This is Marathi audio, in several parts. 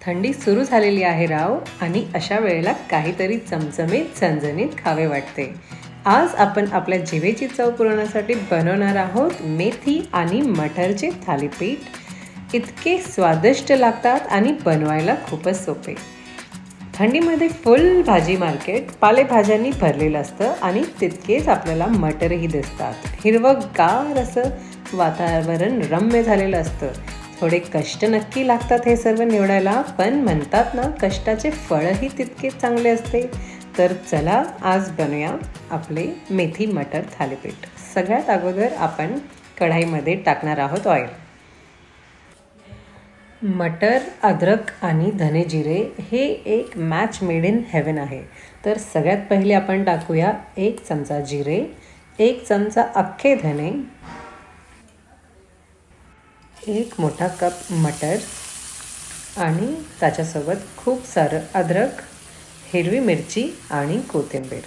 थंडी सुरू झालेली आहे राव आणि अशा वेळेला काहीतरी चमचमीत झणझणीत खावे वाटते. आज आपण आपल्या जिभेची चव पुरवण्यासाठी बनवणार आहोत मेथी आणि मटरचे थालीपीठ. इतके स्वादिष्ट लागतात आणि बनवायला खूपच सोपे. थंडीमध्ये फुल भाजी मार्केट पालेभाज्यांनी भरलेलं असतं आणि तितकेच आपल्याला मटरही दिसतात. हिरवंगार असं वातावरण रम्य झालेलं असतं. थोडे कष्ट नक्की लागतात हे सर्व निवडायला, पण म्हणतात ना कष्टाचे फळही तितकेच चांगले असते. तर चला आज बनवूया आपले मेथी मटर थालीपीठ. सगळ्यात अगोदर आपण कढाईमध्ये टाकणार आहोत ऑइल. मटर, अद्रक आणि धने जिरे हे एक मॅच मेड इन हेवन आहे. तर सगळ्यात पहिले आपण टाकूया 1 चमचा जिरे, 1 चमचा अख्खे धने, 1 मोठा कप मटर आणि त्याच्यासोबत खूप सारं अद्रक, हिरवी मिरची आणि कोथिंबीर.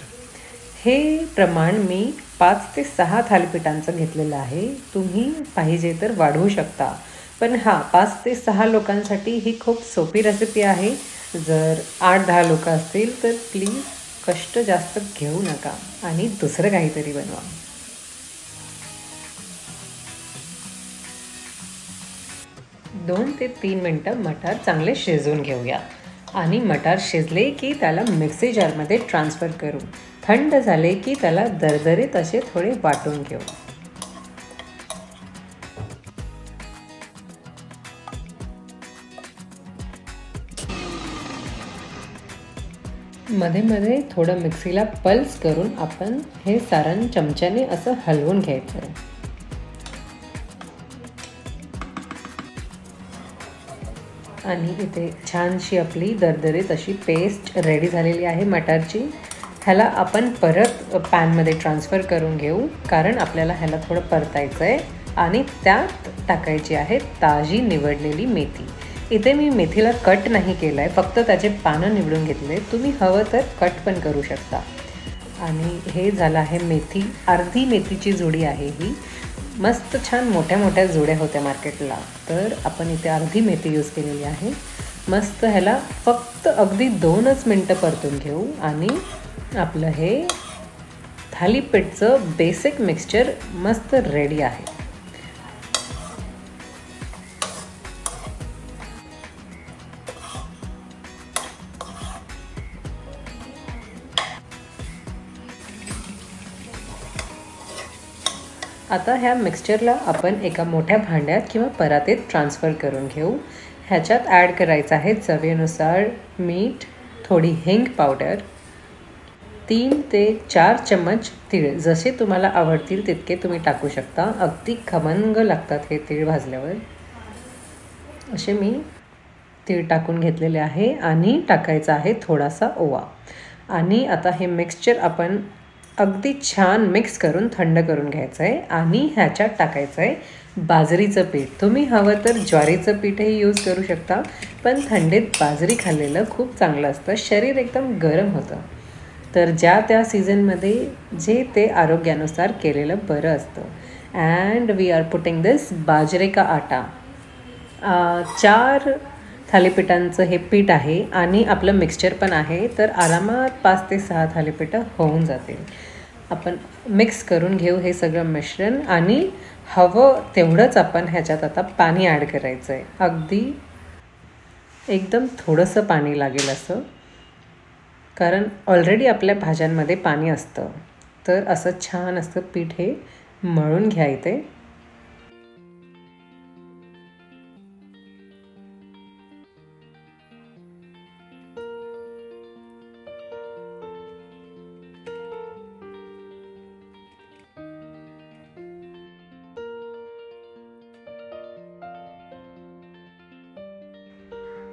हे प्रमाण मी 5 ते 6 थालीपीठांचं घेतलेलं आहे. तुम्ही पाहिजे तर वाढवू शकता, पण 5 ते 6 लोकांसाठी ही खूप सोपी रेसिपी आहे. जर 8-10 लोक असतील तर प्लीज कष्ट जास्त घेऊ नका आणि दुसरं काहीतरी बनवा. दोन ते 3 मिनटं मटार चांगले शिजवून घेऊया आणि मटार शिजले की त्याला मिक्सी जारमध्ये ट्रान्सफर करू. थंड झाले की त्याला दरदरीत असे थोडे वाटून घेऊ. मध्ये मध्ये थोडं मिक्सीला पल्स करून आपण हे सारण चमच्याने असं हलवून घ्यायचं आहे. आणि इथे छानशी आपली दरदरीत अशी पेस्ट रेडी झालेली आहे मटारची. ह्याला आपण परत पॅनमध्ये ट्रान्सफर करून घेऊ, कारण आपल्याला ह्याला थोडं परतायचं आहे आणि त्यात टाकायची आहे ताजी निवडलेली मेथी. इथे मी मेथीला कट नाही केलं आहे, फक्त त्याचे पानं निवडून घेतले. तुम्ही हवं तर कट पण करू शकता. आणि हे झालं आहे मेथी. अर्धी मेथीची जुडी आहे ही. मस्त छान मोठ्या मोठ्या जुड्या होत्या मार्केटला, तर आपण इथे अर्धी मेथी यूज केलेली आहे. मस्त ह्याला फक्त अगदी 2च मिनटं परतून घेऊ आणि आपलं हे थालीपीठचं बेसिक मिक्सचर मस्त रेडी आहे. आता ह्या मिक्सचरला आपण एका मोठ्या भांड्यात किंवा परातीत ट्रान्सफर करून घेऊ. ह्याच्यात ॲड करायचं आहे चवीनुसार मीठ, थोडी हिंग पावडर, 3 ते 4 चम्मच तीळ. जसे तुम्हाला आवडतील तितके तुम्ही टाकू शकता. अगदी खमंग लागतात हे तीळ भाजल्यावर. असे मी तीळ टाकून घेतलेले आहे आणि टाकायचा आहे थोडासा ओवा. आणि आता हे मिक्सचर आपण अगदी छान मिक्स करून थंड करून घ्यायचं आहे आणि ह्याच्यात टाकायचं आहे बाजरीचं पीठ. तुम्ही हवं तर ज्वारीचं पीठही यूज करू शकता, पण थंडीत बाजरी खाल्लेलं खूप चांगलं असतं. शरीर एकदम गरम होतं. तर ज्या त्या सीझनमध्ये जे ते आरोग्यानुसार केलेलं बरं असतं. अँड वी आर पुटिंग दिस बाजरे का आटा. 4 थालीपीठांचं हे पीठ आहे आणि आपलं मिक्सचर पण आहे, तर आरामात 5 ते 6 थालीपीठं होऊन जातील. आपण मिक्स करून घेऊ हे सगळं मिश्रण आणि हवं तेवढंच आपण ह्याच्यात आता पाणी ॲड करायचं आहे. अगदी एकदम थोडंसं पाणी लागेल असं, कारण ऑलरेडी आपल्या भाज्यांमध्ये पाणी असतं. तर असं छान असं पीठ हे मळून घ्यायचं.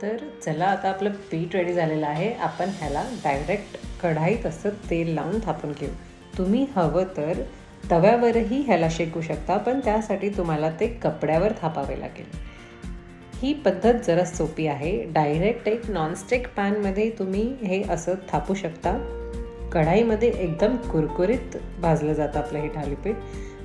तर चला आता आपलं पीठ रेडी झालेलं आहे. आपण ह्याला डायरेक्ट कढाईत असं तेल लावून थापून घेऊ. तुम्ही हवं तर तव्यावरही ह्याला शेकू शकता, पण त्यासाठी तुम्हाला ते कपड्यावर थापावे लागेल. ही पद्धत जरा सोपी आहे. डायरेक्ट एक नॉनस्टिक पॅनमध्ये तुम्ही हे असं थापू शकता. कढाईमध्ये एकदम कुरकुरीत भाजलं जातं आपलं हे थालीपीठ.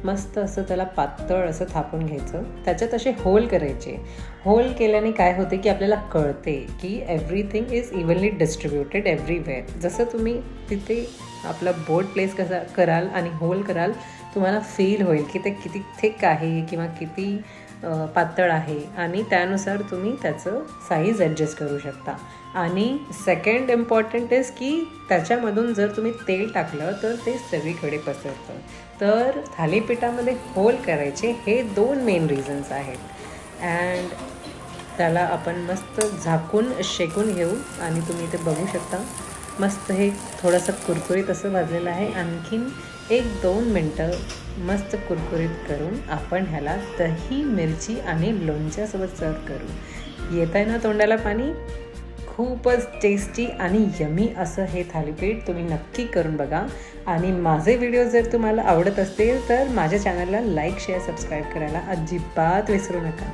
मस्त असं त्याला पातळ असं थापून घ्यायचं. त्याच्यात असे होल करायचे. होल केल्याने काय होते की आपल्याला कळते की everything is evenly distributed everywhere. जसं तुम्ही तिथे आपला बोट प्लेस कसा कराल आणि होल कराल, तुम्हाला फील होईल की ते किती थिक आहे किंवा किती पातळ आहे आणि त्यानुसार तुम्ही त्याचं साईज ॲडजस्ट करू शकता. आणि सेकंड इम्पॉर्टंट इज की त्याच्यामधून जर तुम्ही तेल टाकलं तर ते सगळीकडे पसरतं. तर थालीपीठामध्ये होल करायचे हे 2 मेन रिझन्स आहेत. अँड त्याला आपण मस्त झाकून शेकून घेऊ आणि तुम्ही ते बघू शकता मस्त हे थोडंसं कुरकुरीत असं भाजलेलं आहे. आणखीन 1-2 मिनटं मस्त कुरकुरीत करून आपण ह्याला दही, मिरची आणि लोणच्यासोबत सर्व करू. येत आहे ना तोंडाला पाणी. खूपच टेस्टी आणि यमी असं हे थालीपीठ तुम्ही नक्की करून बघा. आणि माझे व्हिडिओ जर तुम्हाला आवडत असतील तर माझ्या चॅनलला लाईक, शेअर, सबस्क्राईब करायला अजिबात विसरू नका.